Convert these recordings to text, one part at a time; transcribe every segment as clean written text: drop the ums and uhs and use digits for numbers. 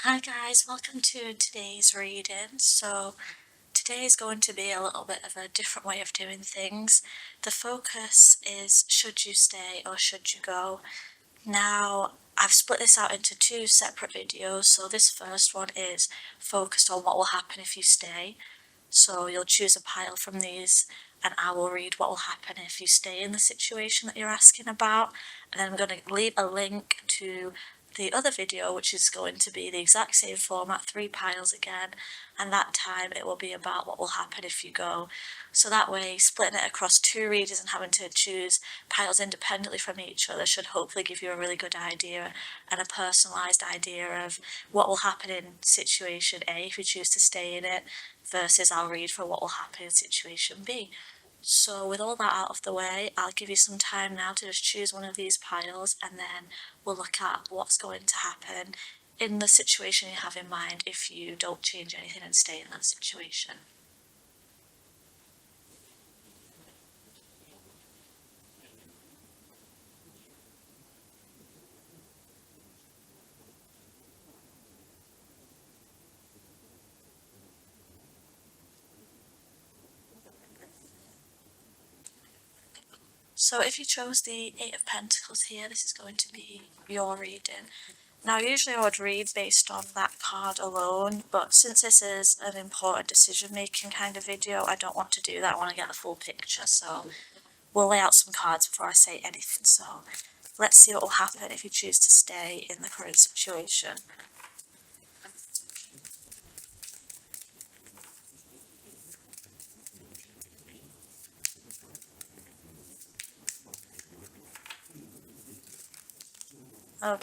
Hi guys, welcome to today's reading. So today is going to be a little bit of a different way of doing things. The focus is should you stay or should you go? Now I've split this out into two separate videos. So this first one is focused on what will happen if you stay. So you'll choose a pile from these and I will read what will happen if you stay in the situation that you're asking about. And then I'm going to leave a link to the other video, which is going to be the exact same format, 3 piles again, and that time it will be about what will happen if you go. So that way, splitting it across 2 readers and having to choose piles independently from each other should hopefully give you a really good idea and a personalised idea of what will happen in situation A if you choose to stay in it, versus I'll read for what will happen in situation B. So with all that out of the way, I'll give you some time now to just choose one of these piles and then we'll look at what's going to happen in the situation you have in mind if you don't change anything and stay in that situation. So if you chose the Eight of Pentacles here, this is going to be your reading. Now usually I would read based on that card alone, but since this is an important decision making kind of video, I don't want to do that. I want to get the full picture, so we'll lay out some cards before I say anything. So let's see what will happen if you choose to stay in the current situation. Oh,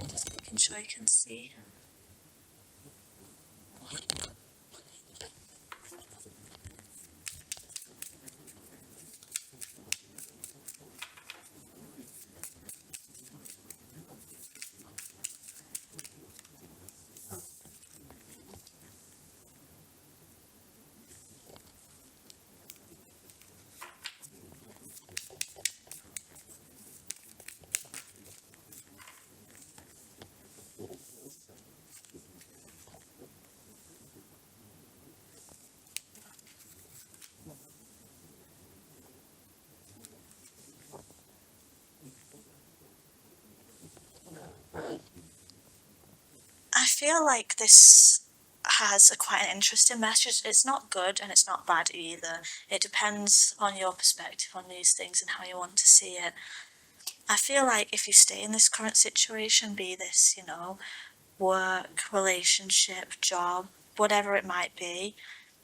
just making sure you can see. I feel like this has a quite an interesting message. It's not good and it's not bad either. It depends on your perspective on these things and how you want to see it. I feel like if you stay in this current situation, be this, work, relationship, job, whatever it might be,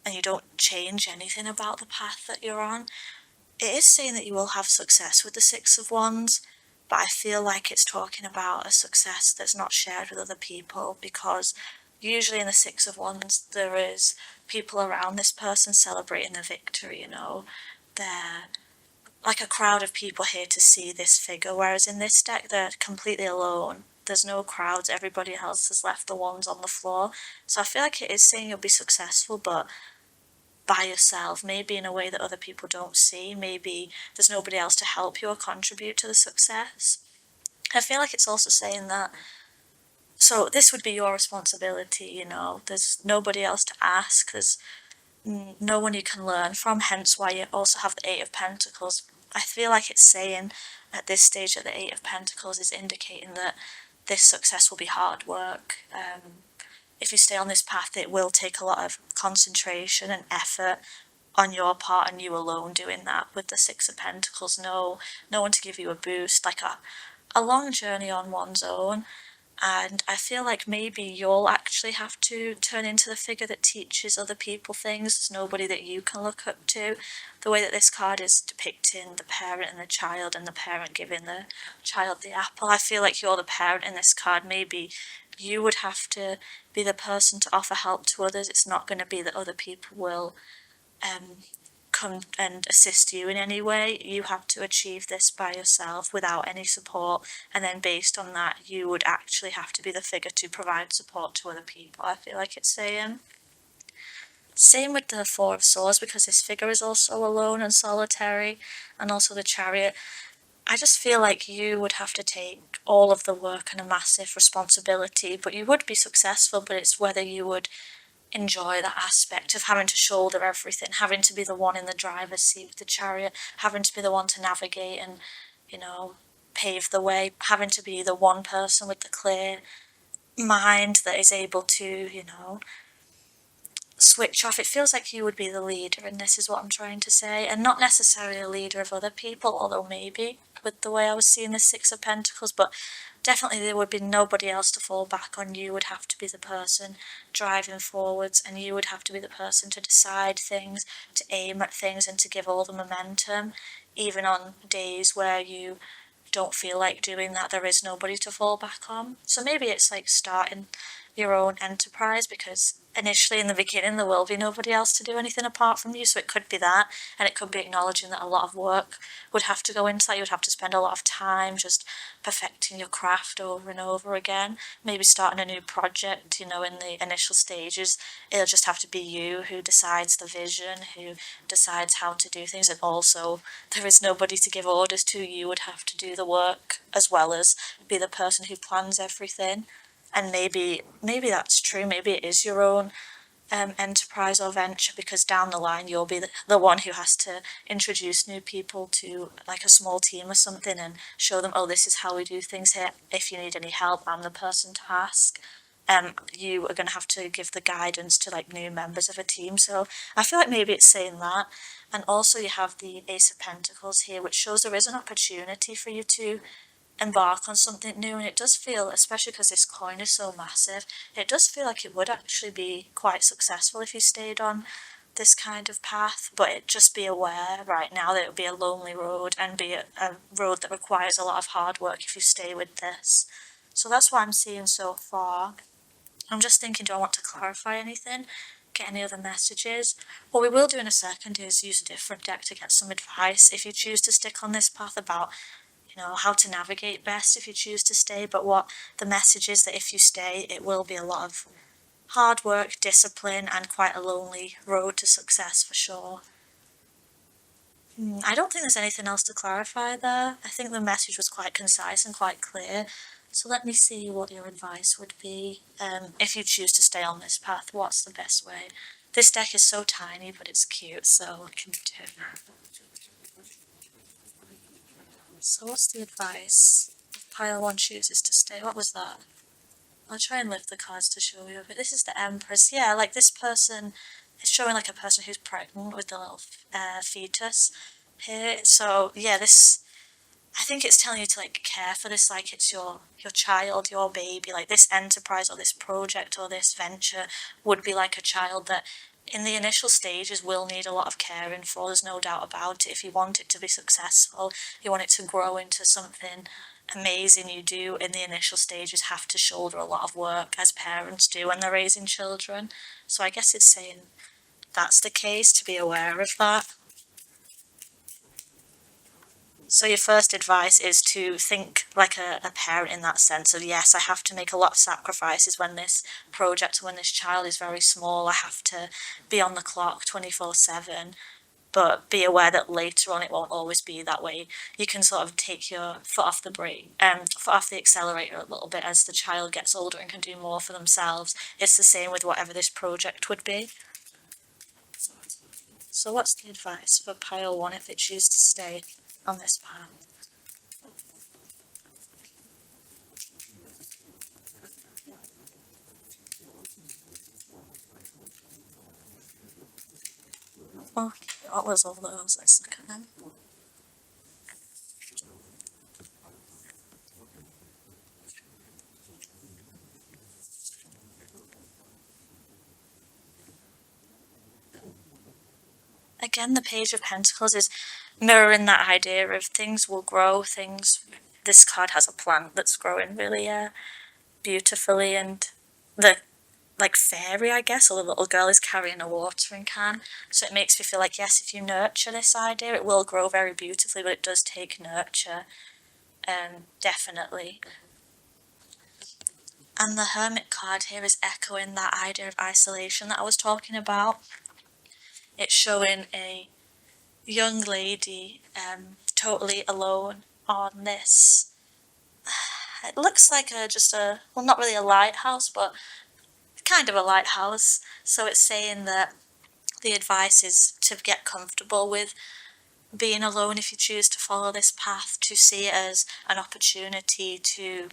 and you don't change anything about the path that you're on, it is saying that you will have success with the Six of Wands, but I feel like it's talking about a success that's not shared with other people, because usually in the Six of Wands there is people around this person celebrating the victory, they're like a crowd of people here to see this figure, whereas in this deck they're completely alone. There's no crowds, everybody else has left the wands on the floor. So I feel like it is saying you'll be successful, but by yourself, maybe in a way that other people don't see. Maybe there's nobody else to help you or contribute to the success. I feel like it's also saying that, so this would be your responsibility, there's nobody else to ask, there's no one you can learn from, hence why you also have the Eight of Pentacles. I feel like it's saying at this stage that the Eight of Pentacles is indicating that this success will be hard work. If you stay on this path, it will take a lot of concentration and effort on your part, and you alone doing that with the Six of Pentacles. No one to give you a boost, like a long journey on one's own. And I feel like maybe you'll actually have to turn into the figure that teaches other people things. There's nobody that you can look up to. The way that this card is depicting the parent and the child, and the parent giving the child the apple, I feel like you're the parent in this card. Maybe you would have to be the person to offer help to others. It's not going to be that other people will come and assist you in any way. You have to achieve this by yourself without any support, and then based on that you would actually have to be the figure to provide support to other people, I feel like it's saying. Same with the Four of Swords, because this figure is also alone and solitary, and also the Chariot. I just feel like you would have to take all of the work and a massive responsibility, but you would be successful, but it's whether you would enjoy that aspect of having to shoulder everything, having to be the one in the driver's seat with the chariot, having to be the one to navigate and, you know, pave the way, having to be the one person with the clear mind that is able to, switch off. It feels like you would be the leader, and this is what I'm trying to say, and not necessarily a leader of other people, although maybe with the way I was seeing the Six of Pentacles, but definitely there would be nobody else to fall back on. You would have to be the person driving forwards, and you would have to be the person to decide things, to aim at things, and to give all the momentum, even on days where you don't feel like doing that. There is nobody to fall back on. So maybe it's like starting your own enterprise, because initially in the beginning there will be nobody else to do anything apart from you. So it could be that, and it could be acknowledging that a lot of work would have to go into that. You would have to spend a lot of time just perfecting your craft over and over again. Maybe starting a new project, in the initial stages, it'll just have to be you who decides the vision, who decides how to do things, and also there is nobody to give orders to. You would have to do the work as well as be the person who plans everything. And maybe that's true. Maybe it is your own enterprise or venture, because down the line you'll be the one who has to introduce new people to like a small team or something, and show them, oh, this is how we do things here. If you need any help, I'm the person to ask. You are going to have to give the guidance to like new members of a team. So I feel like maybe it's saying that. And also you have the Ace of Pentacles here, which shows there is an opportunity for you to embark on something new, and it does feel, especially because this coin is so massive, it does feel like it would actually be quite successful if you stayed on this kind of path. But just be aware right now that it would be a lonely road, and be a road that requires a lot of hard work if you stay with this. So that's what I'm seeing so far. I'm just thinking, do I want to clarify anything, get any other messages? What we will do in a second is use a different deck to get some advice if you choose to stick on this path, about how to navigate best if you choose to stay. But what the message is, that if you stay, it will be a lot of hard work, discipline, and quite a lonely road to success for sure. I don't think there's anything else to clarify there. I think the message was quite concise and quite clear. So let me see what your advice would be. If you choose to stay on this path, what's the best way? This deck is so tiny, but it's cute, so I can do that. So what's the advice? If pile one chooses to stay, what was that? I'll try and lift the cards to show you, but this is the Empress. Yeah, like this person is showing like a person who's pregnant with the little fetus here. So yeah, this, I think it's telling you to like care for this like it's your child, your baby. Like this enterprise or this project or this venture would be like a child that in the initial stages will need a lot of caring for. There's no doubt about it. If you want it to be successful, you want it to grow into something amazing, you do in the initial stages have to shoulder a lot of work, as parents do when they're raising children. So I guess it's saying that's the case, to be aware of that. So your first advice is to think like a parent, in that sense of, yes, I have to make a lot of sacrifices when this project, when this child is very small. I have to be on the clock 24/7, but be aware that later on it won't always be that way. You can sort of take your foot off the brake, foot off the accelerator a little bit as the child gets older and can do more for themselves. It's the same with whatever this project would be. So what's the advice for pile one if it chooses to stay on this path? Okay, what was all those? Let's look at them. again, the Page of Pentacles is mirroring that idea of things will grow, this card has a plant that's growing really beautifully, and the like fairy, I guess, or the little girl is carrying a watering can. So it makes me feel like, yes, if you nurture this idea, it will grow very beautifully, but it does take nurture, definitely. And the Hermit card here is echoing that idea of isolation that I was talking about. It's showing a young lady totally alone on this. It looks like well, not really a lighthouse, but kind of a lighthouse. So it's saying that the advice is to get comfortable with being alone if you choose to follow this path, to see it as an opportunity to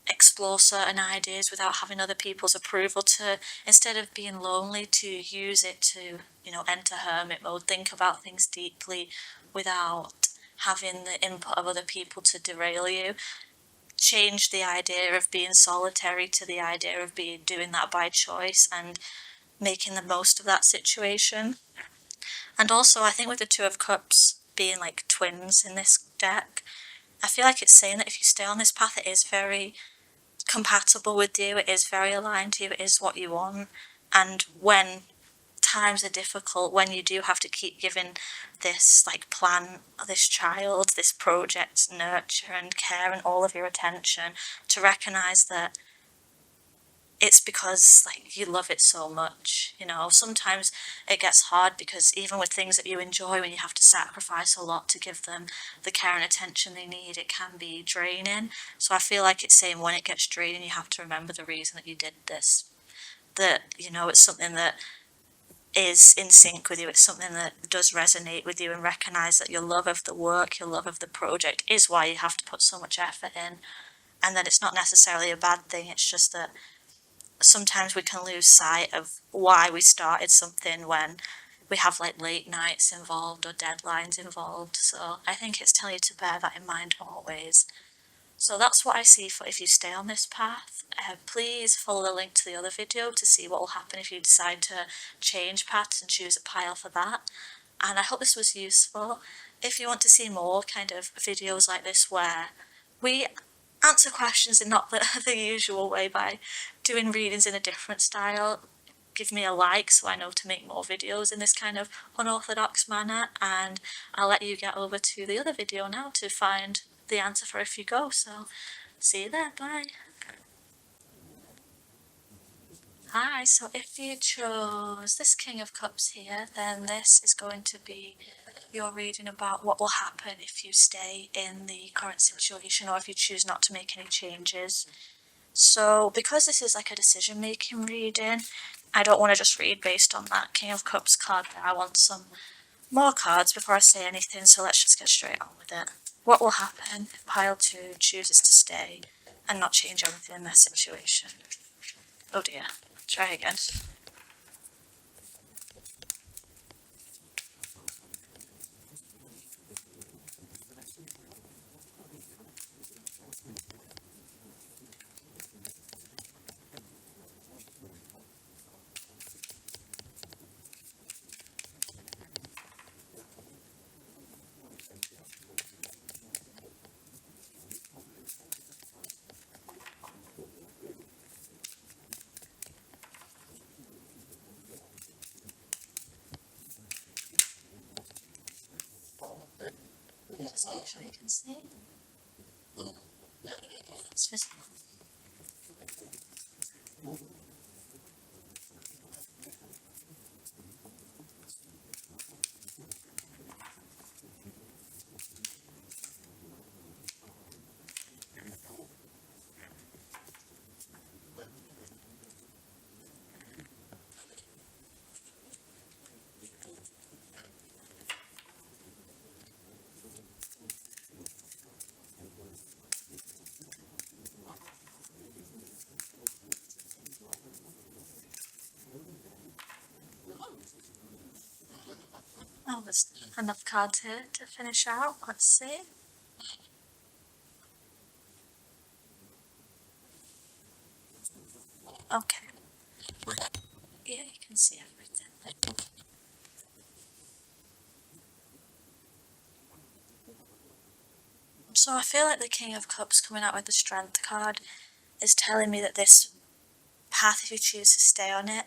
explore certain ideas without having other people's approval, to, instead of being lonely, to use it to, enter hermit mode, think about things deeply without having the input of other people to derail you. Change the idea of being solitary to the idea of doing that by choice and making the most of that situation. And also, I think with the Two of Cups being like twins in this deck, I feel like it's saying that if you stay on this path, it is very compatible with you, it is very aligned to you, it is what you want. And when times are difficult, when you do have to keep giving this plan, this child, this project, nurture and care and all of your attention, to recognize that it's because you love it so much. Sometimes it gets hard because even with things that you enjoy, when you have to sacrifice a lot to give them the care and attention they need, it can be draining. So I feel like it's saying when it gets draining, you have to remember the reason that you did this. That, it's something that is in sync with you, it's something that does resonate with you, and recognize that your love of the work, your love of the project is why you have to put so much effort in, and that it's not necessarily a bad thing. It's just that sometimes we can lose sight of why we started something when we have late nights involved or deadlines involved. So I think it's telling you to bear that in mind always. So that's what I see for if you stay on this path. Please follow the link to the other video to see what will happen if you decide to change paths and choose a pile for that. And I hope this was useful. If you want to see more kind of videos like this where we answer questions in not the usual way by doing readings in a different style, give me a like so I know to make more videos in this kind of unorthodox manner, and I'll let you get over to the other video now to find the answer for if you go. So see you there, bye. Hi, so if you chose this King of Cups here, then this is going to be your reading about what will happen if you stay in the current situation or if you choose not to make any changes. So because this is like a decision making reading, I don't want to just read based on that King of Cups card there. I want some more cards before I say anything, so let's just get straight on with it. What will happen if pile 2 chooses to stay and not change anything in their situation? Oh dear, try again. Just make sure you can see. It's visible. Oh, there's enough cards here to finish out. Let's see. Okay. Yeah, you can see everything. So I feel like the King of Cups coming out with the Strength card is telling me that this path, if you choose to stay on it,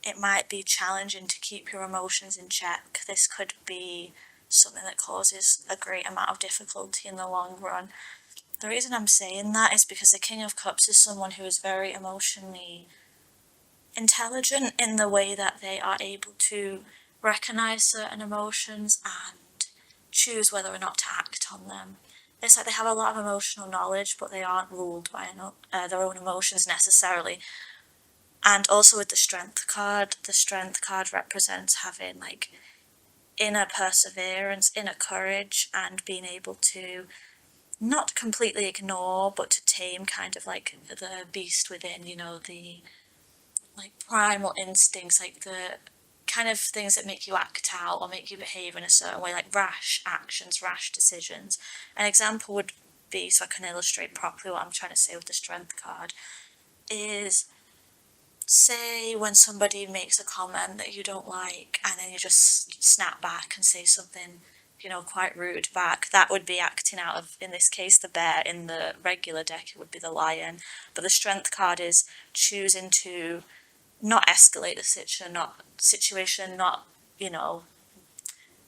it might be challenging to keep your emotions in check. This could be something that causes a great amount of difficulty in the long run. The reason I'm saying that is because the King of Cups is someone who is very emotionally intelligent in the way that they are able to recognize certain emotions and choose whether or not to act on them. It's like they have a lot of emotional knowledge, but they aren't ruled by their own emotions necessarily. And also with the strength card represents having like inner perseverance, inner courage, and being able to not completely ignore, but to tame kind of like the beast within, the like primal instincts, like the kind of things that make you act out or make you behave in a certain way, like rash actions, rash decisions. An example would be, so I can illustrate properly what I'm trying to say with the strength card, is say when somebody makes a comment that you don't like and then you just snap back and say something quite rude back. That would be acting out of, in this case, the bear. In the regular deck it would be the lion, but the strength card is choosing to not escalate the situation, not you know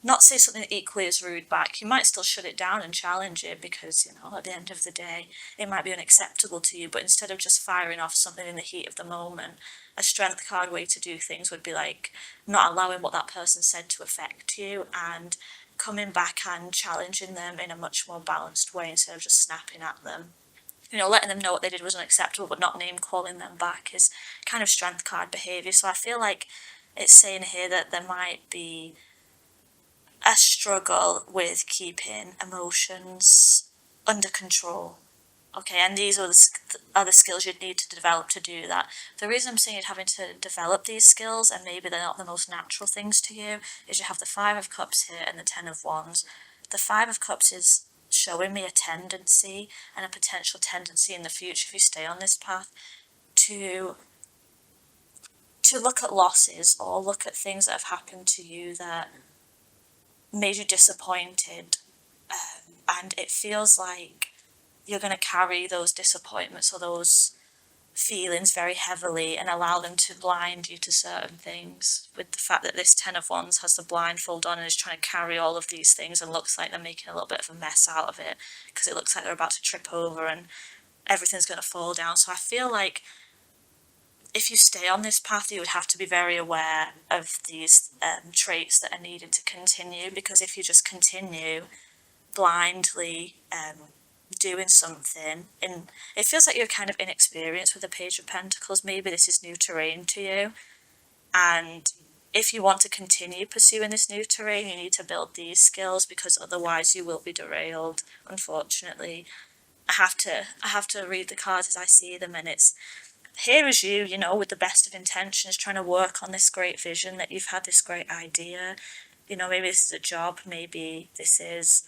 not say something equally as rude back. You might still shut it down and challenge it because, at the end of the day, it might be unacceptable to you. But instead of just firing off something in the heat of the moment, a strength card way to do things would be like not allowing what that person said to affect you and coming back and challenging them in a much more balanced way instead of just snapping at them. Letting them know what they did was unacceptable, but not name calling them back is kind of strength card behaviour. So I feel like it's saying here that there might be a struggle with keeping emotions under control. Okay, and these are the skills you'd need to develop to do that. The reason I'm saying you're having to develop these skills, and maybe they're not the most natural things to you, is you have the Five of Cups here and the Ten of Wands. The Five of Cups is showing me a tendency and a potential tendency in the future, if you stay on this path, to look at losses or look at things that have happened to you that made you disappointed, and it feels like you're going to carry those disappointments or those feelings very heavily and allow them to blind you to certain things. With the fact that this Ten of Wands has the blindfold on and is trying to carry all of these things and looks like they're making a little bit of a mess out of it because it looks like they're about to trip over and everything's going to fall down. So I feel like if you stay on this path, you would have to be very aware of these traits that are needed to continue, because if you just continue blindly doing something, and it feels like you're kind of inexperienced with the Page of Pentacles. Maybe this is new terrain to you, and if you want to continue pursuing this new terrain, you need to build these skills, because otherwise you will be derailed, unfortunately. I have to read the cards as I see them, and it's here is you, with the best of intentions, trying to work on this great vision that you've had, this great idea. Maybe this is a job, maybe this is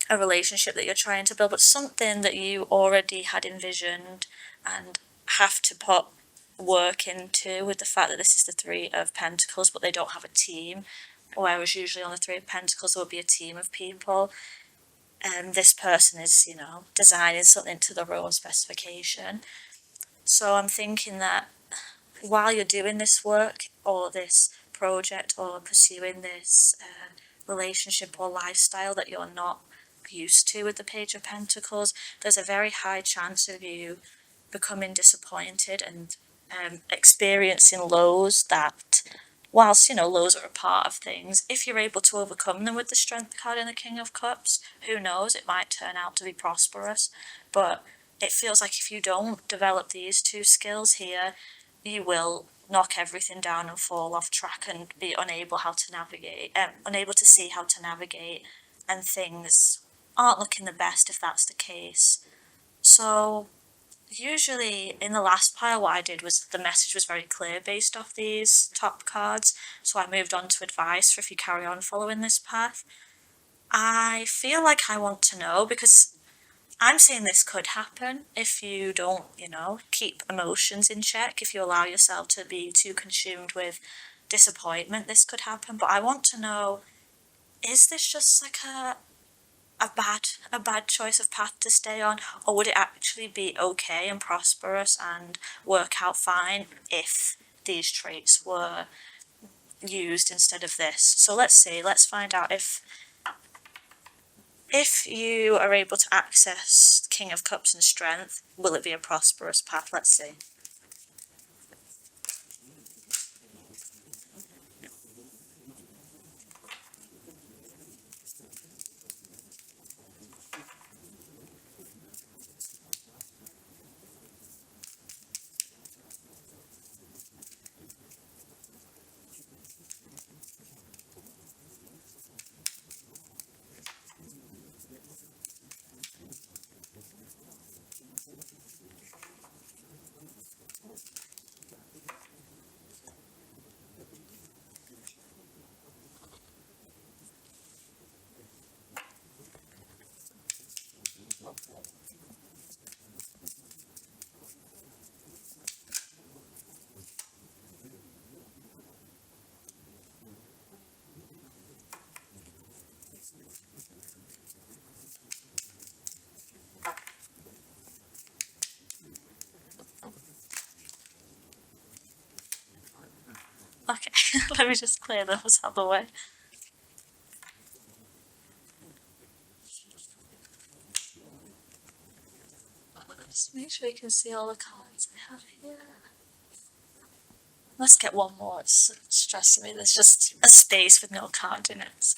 a relationship that you're trying to build, but something that you already had envisioned and have to put work into, with the fact that this is the Three of Pentacles, but they don't have a team, whereas usually on the Three of Pentacles there will be a team of people. And this person is, designing something to their own specification. So I'm thinking that while you're doing this work or this project or pursuing this relationship or lifestyle that you're not used to with the Page of Pentacles, there's a very high chance of you becoming disappointed and experiencing lows that, whilst lows are a part of things, if you're able to overcome them with the Strength card and the King of Cups, who knows, it might turn out to be prosperous. But it feels like if you don't develop these two skills here, you will knock everything down and fall off track and be unable to see how to navigate, and things aren't looking the best if that's the case. So usually in the last pile, what I did was the message was very clear based off these top cards, so I moved on to advice for if you carry on following this path. I feel like I want to know, because I'm saying this could happen if you don't, keep emotions in check. If you allow yourself to be too consumed with disappointment, this could happen. But I want to know, is this just like a a bad choice of path to stay on, or would it actually be okay and prosperous and work out fine if these traits were used instead of this? So let's see, let's find out if you are able to access King of Cups and Strength, will it be a prosperous path? Let's see. Okay, let me just clear those out of the way. Just make sure you can see all the cards I have here. Let's get one more, it's stressing me. There's just a space with no card in it.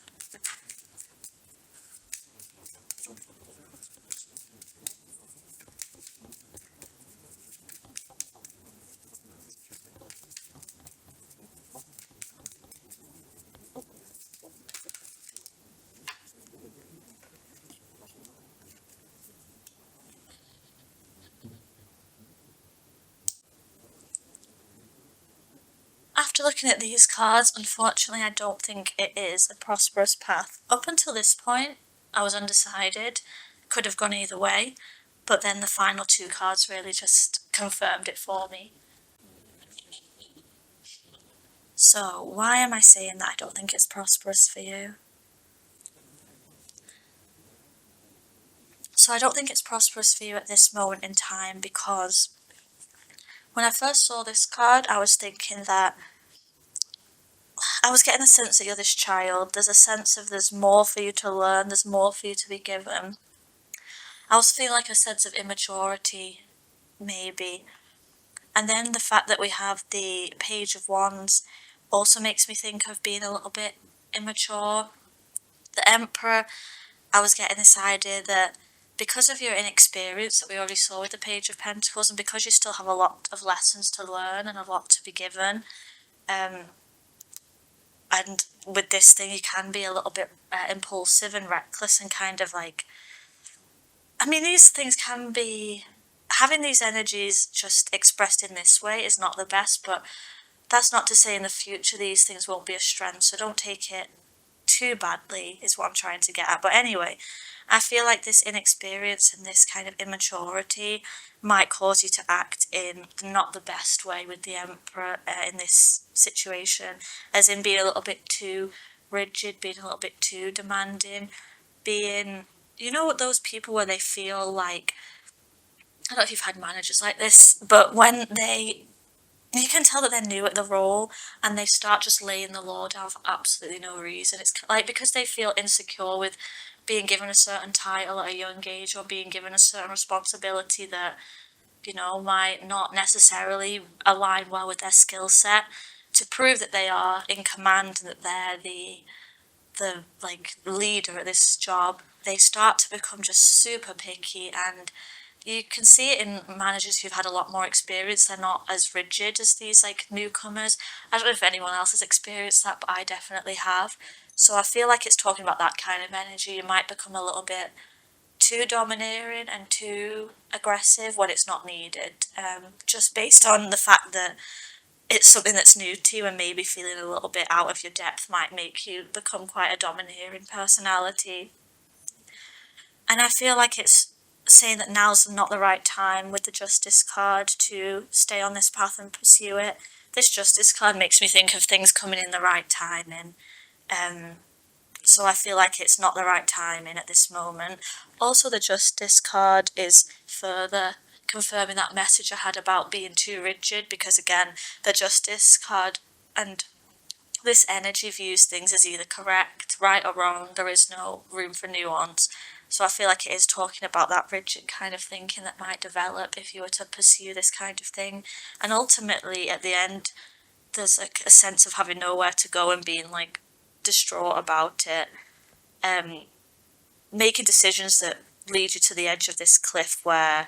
After looking at these cards, unfortunately I don't think it is a prosperous path. Up until this point, I was undecided, could have gone either way, but then the final two cards really just confirmed it for me. So, why am I saying that I don't think it's prosperous for you? So I don't think it's prosperous for you at this moment in time because when I first saw this card, I was thinking that I was getting a sense that you're this child. There's a sense of there's more for you to learn, there's more for you to be given. I was feeling like a sense of immaturity, maybe. And then the fact that we have the Page of Wands also makes me think of being a little bit immature. The Emperor, I was getting this idea that because of your inexperience that we already saw with the Page of Pentacles, and because you still have a lot of lessons to learn and a lot to be given, and with this thing you can be a little bit impulsive and reckless and kind of like, I mean, these things can be, having these energies just expressed in this way is not the best, but that's not to say in the future these things won't be a strength, so don't take it too badly, is what I'm trying to get at. But anyway, I feel like this inexperience and this kind of immaturity might cause you to act in not the best way with the Emperor in this situation, as in being a little bit too rigid, being a little bit too demanding, being, you know what, those people where they feel like, I don't know if you've had managers like this, but when you can tell that they're new at the role and they start just laying the law down for absolutely no reason. It's like because they feel insecure with being given a certain title at a young age or being given a certain responsibility that, you know, might not necessarily align well with their skill set, to prove that they are in command and that they're the like leader at this job, they start to become just super picky, and you can see it in managers who've had a lot more experience. They're not as rigid as these like newcomers. I don't know if anyone else has experienced that, but I definitely have. So I feel like it's talking about that kind of energy. You might become a little bit too domineering and too aggressive when it's not needed, just based on the fact that it's something that's new to you, and maybe feeling a little bit out of your depth might make you become quite a domineering personality. And I feel like it's saying that now's not the right time with the Justice card to stay on this path and pursue it. This Justice card makes me think of things coming in the right timing. So I feel like it's not the right timing at this moment. Also, the Justice card is further confirming that message I had about being too rigid, because again, the Justice card and this energy views things as either correct, right, or wrong. There is no room for nuance. So I feel like it is talking about that rigid kind of thinking that might develop if you were to pursue this kind of thing. And ultimately, at the end, there's like a sense of having nowhere to go and being like distraught about it. Um, Making decisions that lead you to the edge of this cliff where,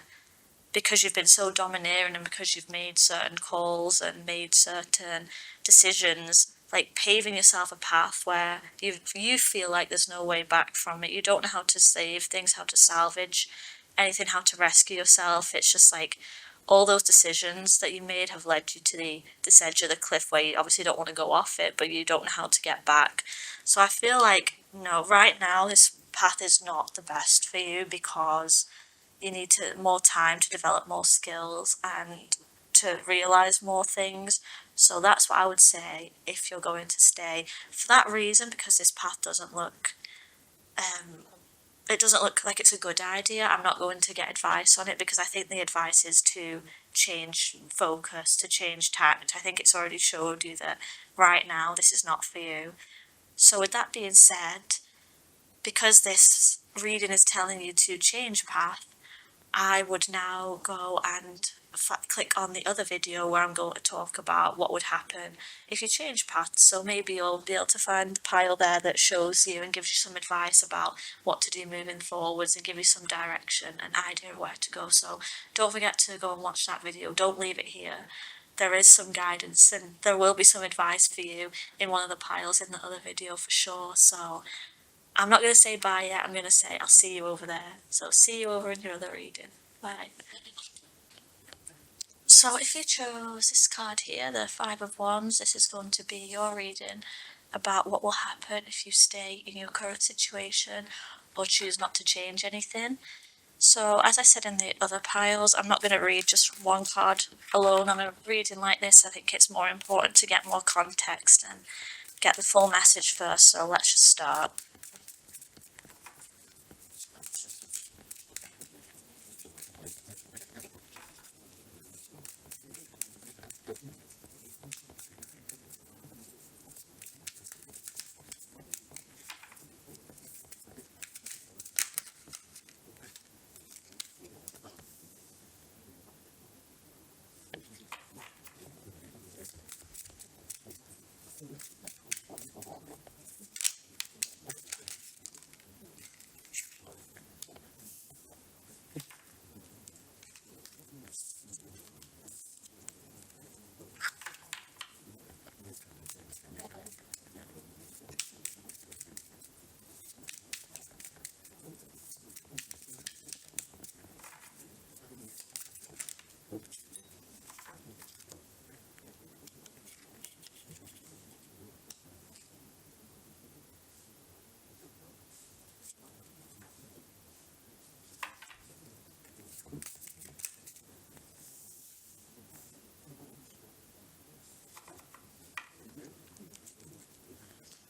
because you've been so domineering and because you've made certain calls and made certain decisions, like paving yourself a path where you feel like there's no way back from it. You don't know how to save things, how to salvage anything, how to rescue yourself. It's just like all those decisions that you made have led you to this edge of the cliff where you obviously don't want to go off it, but you don't know how to get back. So I feel like, no, right now this path is not the best for you, because you need to more time to develop more skills and to realize more things. So that's what I would say if you're going to stay. For that reason, because this path doesn't look it doesn't look like it's a good idea, I'm not going to get advice on it, because I think the advice is to change focus, to change tact. I think it's already showed you that right now this is not for you. So with that being said, because this reading is telling you to change path, I would now go and click on the other video where I'm going to talk about what would happen if you change paths. So maybe you'll be able to find the pile there that shows you and gives you some advice about what to do moving forwards and give you some direction and idea of where to go. So don't forget to go and watch that video. Don't leave it here. There is some guidance and there will be some advice for you in one of the piles in the other video for sure. So I'm not going to say bye yet, I'm going to say I'll see you over there. So see you over in your other reading. Bye. So if you chose this card here, the Five of Wands, this is going to be your reading about what will happen if you stay in your current situation or choose not to change anything. So as I said in the other piles, I'm not going to read just one card alone. I'm reading like this. I think it's more important to get more context and get the full message first. So let's just start.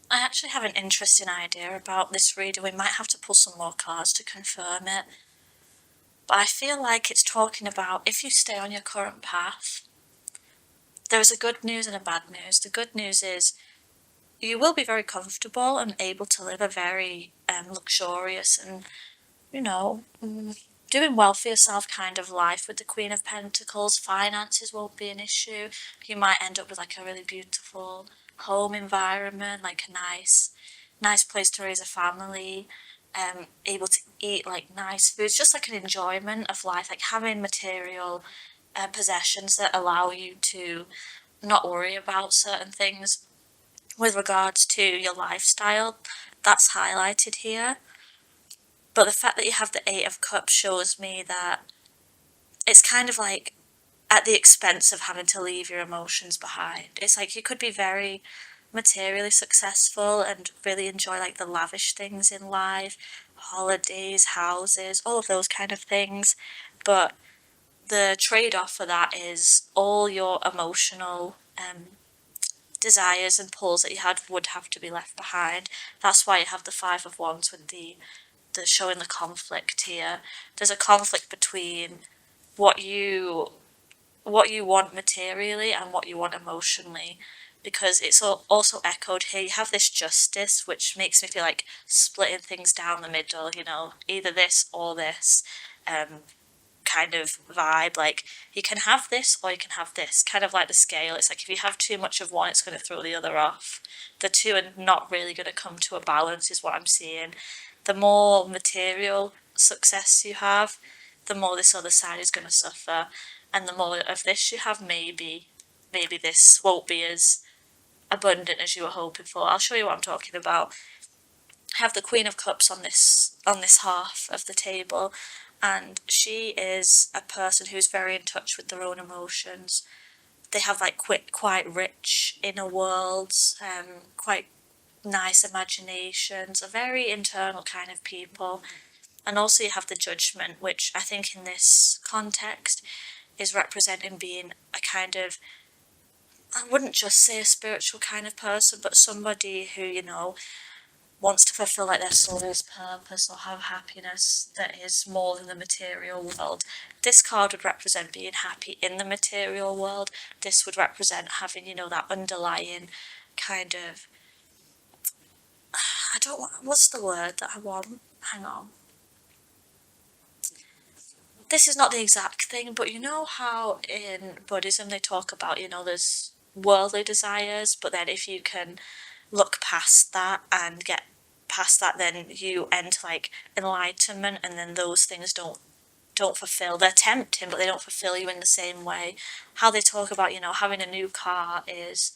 I actually have an interesting idea about this reading. We might have to pull some more cards to confirm it. But I feel like it's talking about if you stay on your current path, there's a good news and a bad news. The good news is you will be very comfortable and able to live a very luxurious and, you know, doing well for yourself kind of life with the Queen of Pentacles. Finances won't be an issue. You might end up with like a really beautiful home environment, like a nice place to raise a family, able to eat like nice foods, just like an enjoyment of life, like having material possessions that allow you to not worry about certain things with regards to your lifestyle. That's highlighted here. But the fact that you have the Eight of Cups shows me that it's kind of like at the expense of having to leave your emotions behind. It's like you could be very materially successful and really enjoy like the lavish things in life, holidays, houses, all of those kind of things. But the trade off for that is all your emotional desires and pulls that you had would have to be left behind. That's why you have the Five of Wands with the showing the conflict here. There's a conflict between what you what you want materially and what you want emotionally, because it's also echoed here. You have this justice, which makes me feel like splitting things down the middle, either this or this. Kind of vibe. Like, you can have this or you can have this, kind of like the scale. It's like if you have too much of one, it's going to throw the other off. The two are not really going to come to a balance, is what I'm seeing. The more material success you have, the more this other side is going to suffer, and the more of this you have, maybe this won't be as abundant as you were hoping for. I'll show you what I'm talking about. I have the Queen of Cups on this half of the table, and she is a person who's very in touch with their own emotions. They have like quite rich inner worlds, quite nice imaginations, a very internal kind of people. And also you have the Judgment, which I think in this context is representing being a kind of, I wouldn't just say a spiritual kind of person, but somebody who, wants to fulfill like their soul's purpose or have happiness that is more than the material world. This card would represent being happy in the material world. This would represent having, that underlying kind of, I don't want, what's the word that I want? Hang on. This is not the exact thing, but you know how in Buddhism they talk about, there's worldly desires, but then if you can look past that and get past that, then you enter like enlightenment, and then those things don't fulfill. They're tempting, but they don't fulfill you in the same way. How they talk about, having a new car is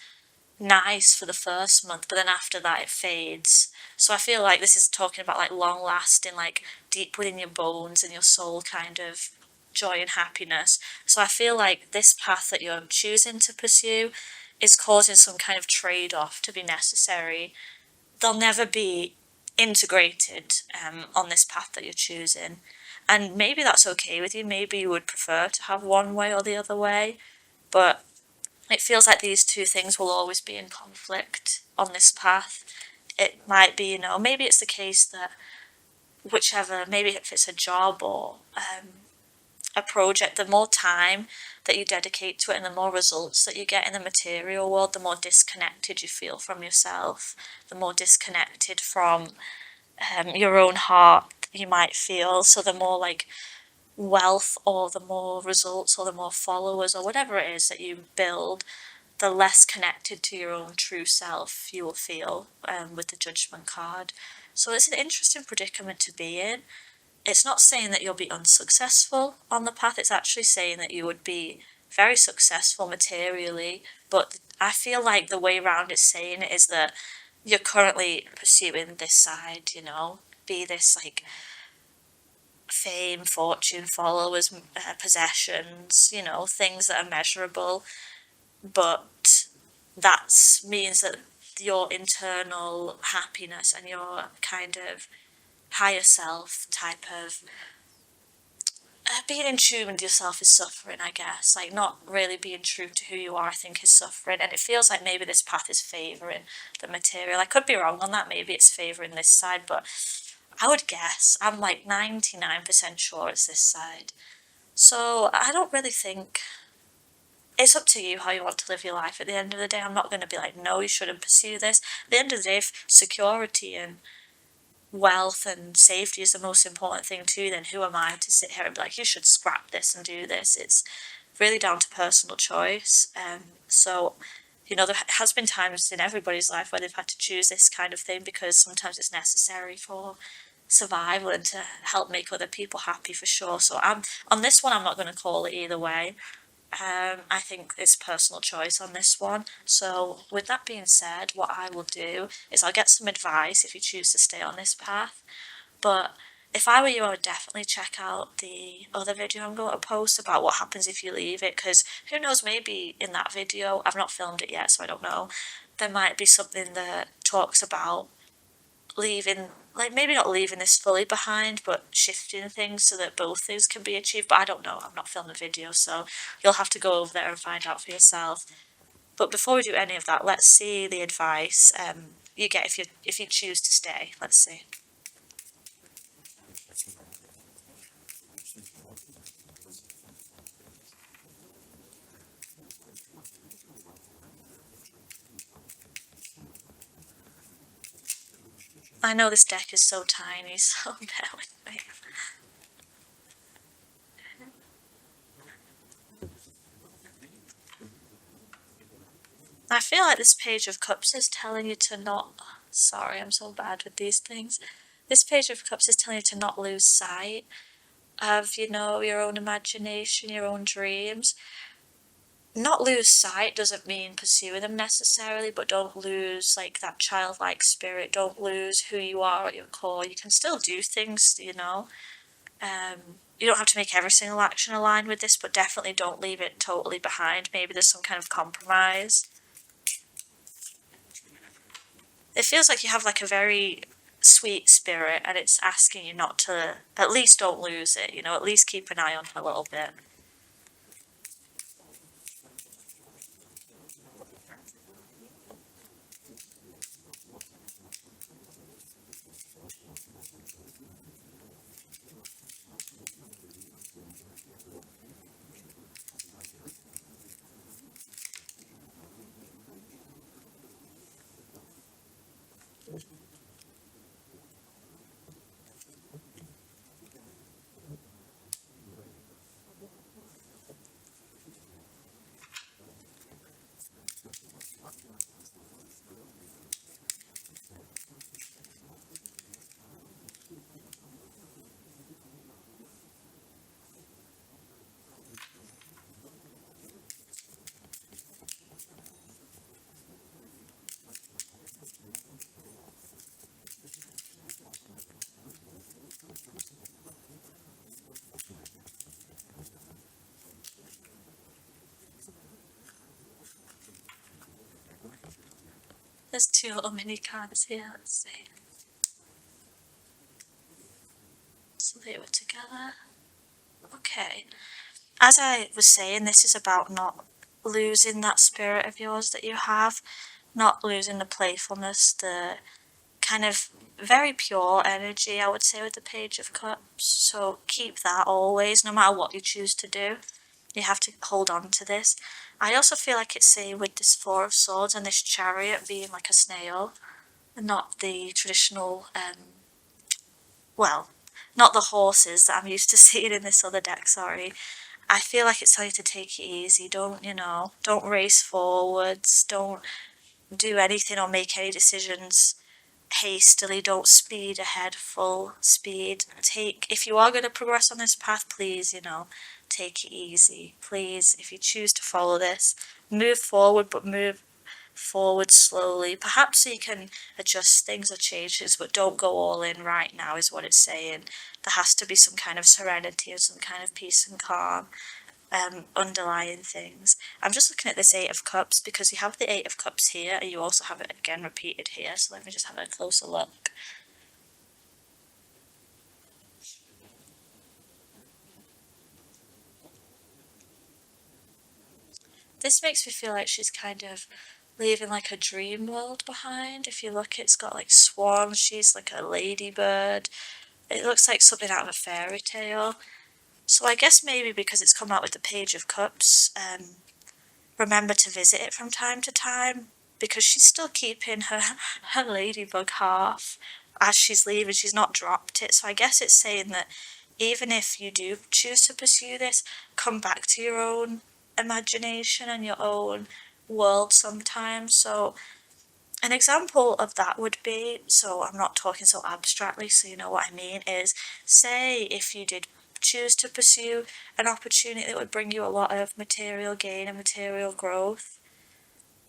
nice for the first month, but then after that it fades. So I feel like this is talking about like long lasting, like deep within your bones and your soul kind of joy and happiness. So I feel like this path that you're choosing to pursue is causing some kind of trade off to be necessary. They'll never be integrated on this path that you're choosing. And maybe that's okay with you. Maybe you would prefer to have one way or the other way. But it feels like these two things will always be in conflict on this path. It might be, maybe it's the case that whichever, maybe if it's a job or a project, the more time that you dedicate to it and the more results that you get in the material world, the more disconnected you feel from yourself, the more disconnected from your own heart you might feel. So the more like wealth or the more results or the more followers or whatever it is that you build, the less connected to your own true self you will feel with the Judgment card. So it's an interesting predicament to be in. It's not saying that you'll be unsuccessful on the path, it's actually saying that you would be very successful materially, but I feel like the way around it's saying it is that you're currently pursuing this side, be this like fame, fortune, followers, possessions, things that are measurable, but that means that your internal happiness and your kind of higher self type of being in tune with yourself is suffering, I guess. Like, not really being true to who you are, I think, is suffering. And it feels like maybe this path is favouring the material. I could be wrong on that. Maybe it's favouring this side, but I would guess, I'm like 99% sure it's this side. So I don't really think, it's up to you how you want to live your life. At the end of the day, I'm not going to be like, no, you shouldn't pursue this. At the end of the day, if security and wealth and safety is the most important thing to you, then who am I to sit here and be like, you should scrap this and do this? It's really down to personal choice. So, there has been times in everybody's life where they've had to choose this kind of thing because sometimes it's necessary for survival and to help make other people happy, for sure. So on this one, I'm not going to call it either way. I think it's personal choice on this one. So with that being said, what I will do is I'll get some advice if you choose to stay on this path. But if I were you, I would definitely check out the other video I'm going to post about what happens if you leave it, because who knows, maybe in that video, I've not filmed it yet, so I don't know, there might be something that talks about leaving, like maybe not leaving this fully behind, but shifting things so that both things can be achieved. But I don't know, I've not filmed the video, so you'll have to go over there and find out for yourself. But before we do any of that, let's see the advice you get if you choose to stay. Let's see. I know this deck is so tiny, so bear with me. I feel like this Page of Cups is telling you to not. Sorry, I'm so bad with these things. This Page of Cups is telling you to not lose sight of, your own imagination, your own dreams. Not lose sight doesn't mean pursuing them necessarily, but don't lose like that childlike spirit. Don't lose who you are at your core. You can still do things. You don't have to make every single action align with this, but definitely don't leave it totally behind. Maybe there's some kind of compromise. It feels like you have like a very sweet spirit and it's asking you not to, at least don't lose it, at least keep an eye on it a little bit. There's two little mini cards here, let's see. So they were together. Okay. As I was saying, this is about not losing that spirit of yours that you have, not losing the playfulness, the kind of very pure energy, I would say, with the Page of Cups. So keep that always, no matter what you choose to do. You have to hold on to this. I also feel like it's saying with this Four of Swords and this Chariot being like a snail, and not the traditional, well, not the horses that I'm used to seeing in this other deck, sorry. I feel like it's telling you to take it easy. Don't race forwards. Don't do anything or make any decisions hastily. Don't speed ahead full speed. If you are going to progress on this path, please, take it easy. Please, if you choose to follow this, move forward, but move forward slowly. Perhaps so you can adjust things or change things, but don't go all in right now, is what it's saying. There has to be some kind of serenity or some kind of peace and calm underlying things. I'm just looking at this Eight of Cups because you have the Eight of Cups here and you also have it again repeated here. So let me just have a closer look. This makes me feel like she's kind of leaving like a dream world behind. If you look, it's got like swans, she's like a ladybird. It looks like something out of a fairy tale. So I guess maybe because it's come out with the Page of Cups, remember to visit it from time to time because she's still keeping her ladybug half as she's leaving. She's not dropped it. So I guess it's saying that even if you do choose to pursue this, come back to your own imagination and your own world sometimes. So an example of that would be, so I'm not talking so abstractly, so you know what I mean, is say if you did choose to pursue an opportunity that would bring you a lot of material gain and material growth,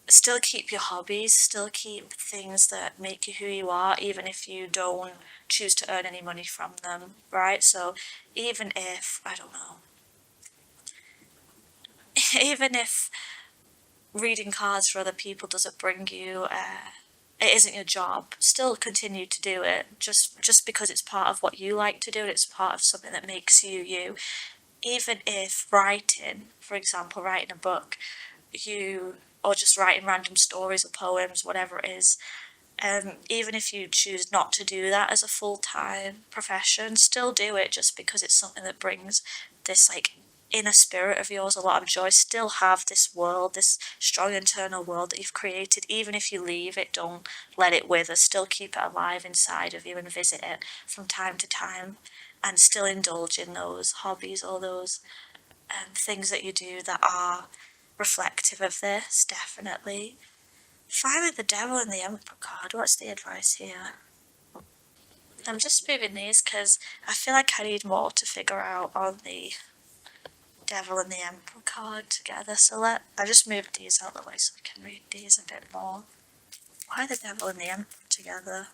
still keep your hobbies, still keep things that make you who you are, even if you don't choose to earn any money from them, right? So even if, I don't know, even if reading cards for other people doesn't bring you, it isn't your job, still continue to do it, just because it's part of what you like to do and it's part of something that makes you you. Even if writing, for example, writing a book, you or just writing random stories or poems, whatever it is. Even if you choose not to do that as a full-time profession, still do it just because it's something that brings this like inner spirit of yours a lot of joy. Still have this world, this strong internal world that you've created. Even if you leave it, don't let it wither. Still keep it alive inside of you and visit it from time to time, and still indulge in those hobbies or those things that you do that are reflective of this, definitely. Finally, the devil and the emperor card. What's the advice here? I'm just moving these because I feel like I need more to figure out on the devil and the emperor card together. I just moved these out of the way so I can read these a bit more. Why the devil and the emperor together?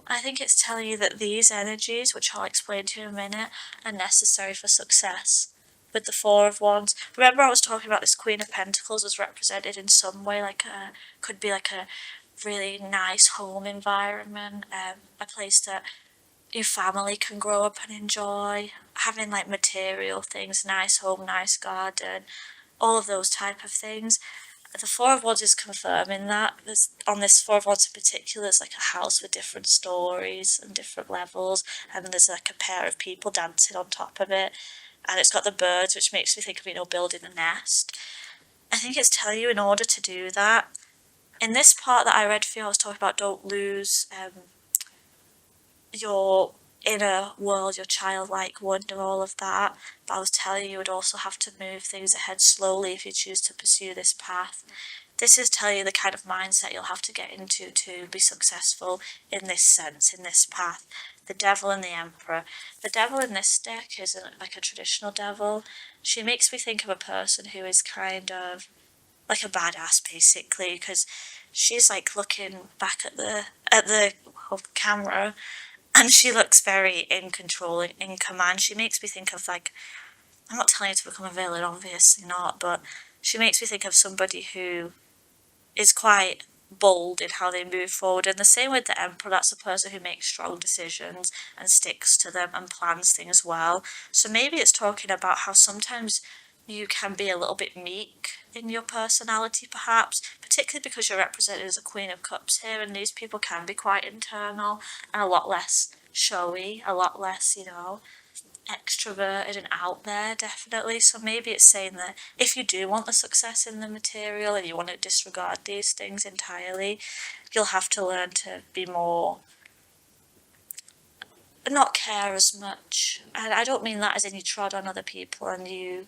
I think it's telling you that these energies, which I'll explain to you in a minute, are necessary for success. With the Four of Wands, remember I was talking about this Queen of Pentacles was represented in some way, could be like a really nice home environment, a place that your family can grow up and enjoy, having like material things, nice home, nice garden, all of those type of things. The Four of Wands is confirming that. On this Four of Wands in particular, there's like a house with different stories and different levels, and there's like a pair of people dancing on top of it. And it's got the birds, which makes me think of, building a nest. I think it's telling you in order to do that. In this part that I read for you, I was talking about don't lose your inner world, your childlike wonder, all of that. But I was telling you, you would also have to move things ahead slowly if you choose to pursue this path. This is telling you the kind of mindset you'll have to get into to be successful in this sense, in this path. The devil and the emperor. The devil in this deck isn't like a traditional devil. She makes me think of a person who is kind of like a badass, basically, because she's like looking back at the camera, and she looks very in control, in command. She makes me think of like, I'm not telling you to become a villain, obviously not, but she makes me think of somebody who is quite bold in how they move forward. And the same with the emperor, that's a person who makes strong decisions and sticks to them and plans things well. So maybe it's talking about how sometimes you can be a little bit meek in your personality, perhaps, particularly because you're represented as a Queen of Cups here, and these people can be quite internal and a lot less showy, a lot less, extroverted and out there, definitely. So maybe it's saying that if you do want the success in the material and you want to disregard these things entirely, you'll have to learn to be more, not care as much. And I don't mean that as in you trod on other people and you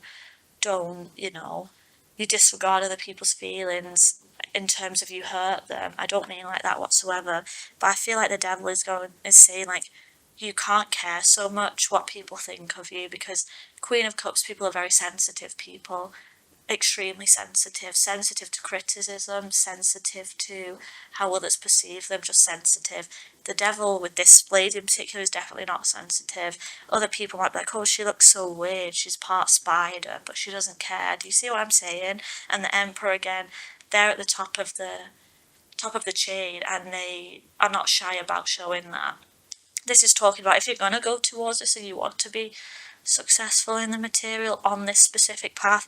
don't, you disregard other people's feelings in terms of you hurt them. I don't mean like that whatsoever. But I feel like the devil is saying like you can't care so much what people think of you, because Queen of Cups people are very sensitive people, extremely sensitive, sensitive to criticism, sensitive to how others perceive them, just sensitive. The devil with this blade in particular is definitely not sensitive. Other people might be like, oh, she looks so weird, she's part spider, but she doesn't care. Do you see what I'm saying? And the emperor again, they're at the top of the chain, and they are not shy about showing that. This is talking about if you're going to go towards this and you want to be successful in the material on this specific path,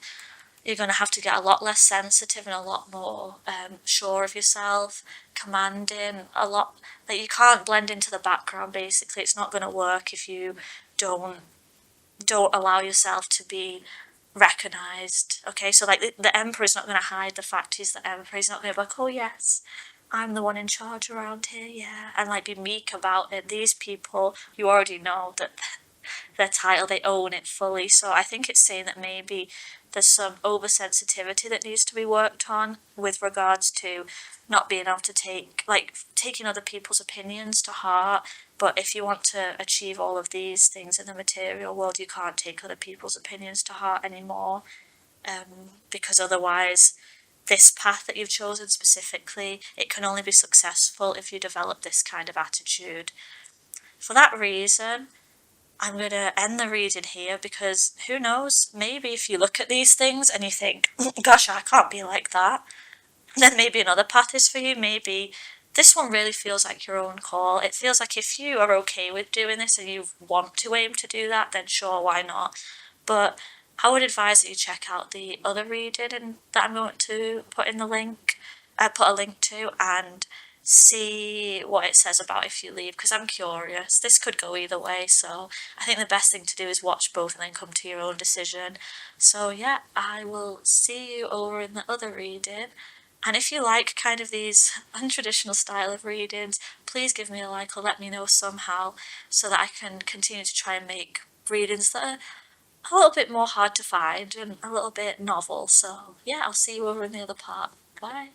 you're going to have to get a lot less sensitive and a lot more sure of yourself, commanding, a lot, like you can't blend into the background, basically. It's not going to work if you don't don't allow yourself to be recognized. Okay, so like the emperor is not going to hide the fact he's the emperor. He's not going to be like, oh yes, I'm the one in charge around here, yeah, and like be meek about it. These people, you already know that their title, they own it fully. So I think it's saying that maybe there's some oversensitivity that needs to be worked on with regards to not being able to taking other people's opinions to heart. But if you want to achieve all of these things in the material world, you can't take other people's opinions to heart anymore, because otherwise this path that you've chosen specifically, it can only be successful if you develop this kind of attitude. for that reason, I'm going to end the reading here because who knows, maybe if you look at these things and you think, gosh, I can't be like that, then maybe another path is for you. Maybe this one really feels like your own call. It feels like if you are okay with doing this and you want to aim to do that, then sure, why not? But I would advise that you check out the other reading that I'm going to put in the link, put a link to, and see what it says about if you leave, because I'm curious. This could go either way, so I think the best thing to do is watch both and then come to your own decision. So yeah, I will see you over in the other reading. And if you like kind of these untraditional style of readings, please give me a like or let me know somehow so that I can continue to try and make readings that are a little bit more hard to find and a little bit novel. So yeah, I'll see you over in the other part. Bye.